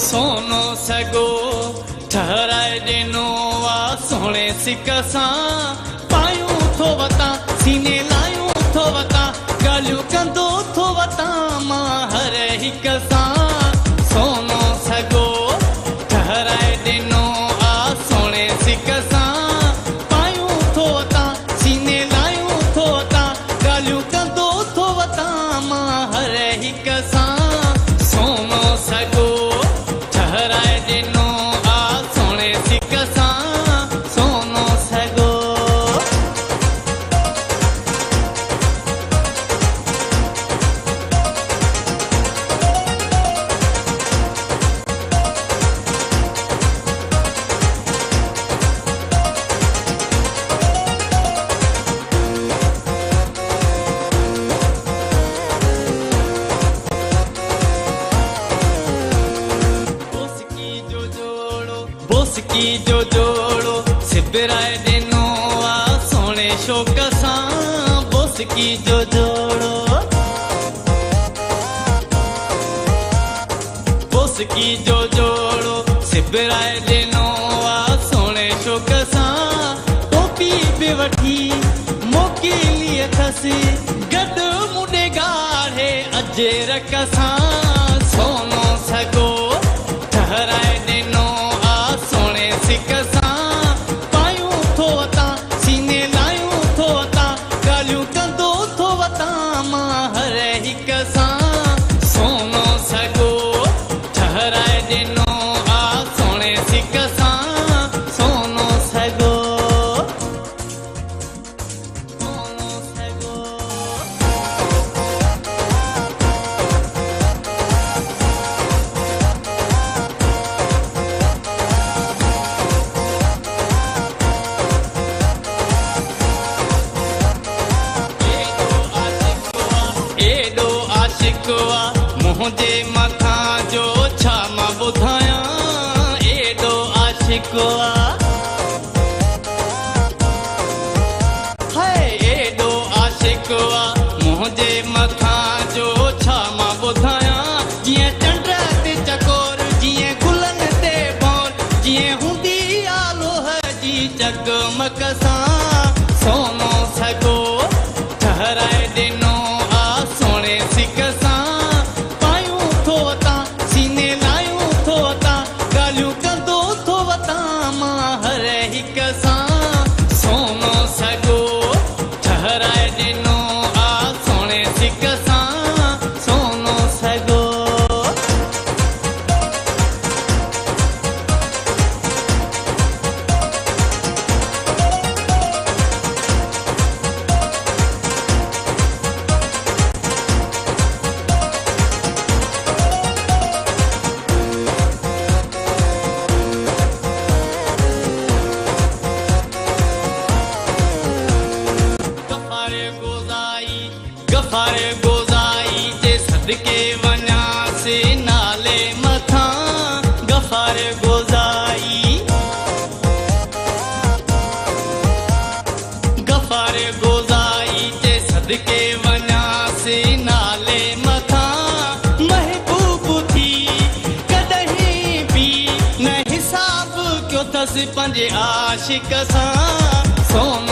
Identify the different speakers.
Speaker 1: सोनो सगो ठहराए ॾिनो आ सोने सिक सां पायूं थो वतां सीने लायूं थो वतां ॻाल्हियूं कंदो थो वतां मां हर हिक सां सोनो सगो ठहराए ॾिनो आ सोने सिक सां पायूं थो वतां सीने लायूं थो वतां ॻाल्हियूं कंदो थो वतां मां हर हिक सां सोनो सगो ठहराए ॾिनो आ सोने सिक सां सोनो सगो बोसकी जो जोड़ो सिबराए ॾिनो आ सोने शौक़ सां बोसकी जो जोड़ो बोसकी जो जोड़ो सिबराए ॾिनो आ सोने शौक़ सां टोपी बि वठी मोकिली अथसि गॾु मुॾे ॻाढ़े अजरक सां सोनो सगो ठहराए ॾिनो सिक सां पायूं थो वतां सीने लायूं थो वतां ॻाल्हियूं कंदो थो वतां मां हर हिक सां सोनो सगो ठहराए ॾिनो आ सोने सिक सां सोनो सगो सोनो सगो मुझे मथा जो छा मां ॿुधायां एॾो आशिक़ हाय एॾो आशिक़ मुझे मथा जो छा मां ॿुधायां जीअं चंड ते चकोर जीअं गुलनि ते बोर जीअं हूंदी आलोह जी जगमग सां सोनो सगो ठहराए ॾिनो आ सोने सिक सां हर हिक सां सोनो सगो ठहराए ॾिनो आ सोने सिक सां सोनो सगो गफ़ार गोज़ाई जे सदके वञा से नाले मथां गफ़ार गोज़ाई गफ़ार गोज़ाई जे सदके वञा से नाले मथां महबूब थी कॾहिं बि न हिसाब कयो अथसि पंहिंजे आशिक़ सां सोनो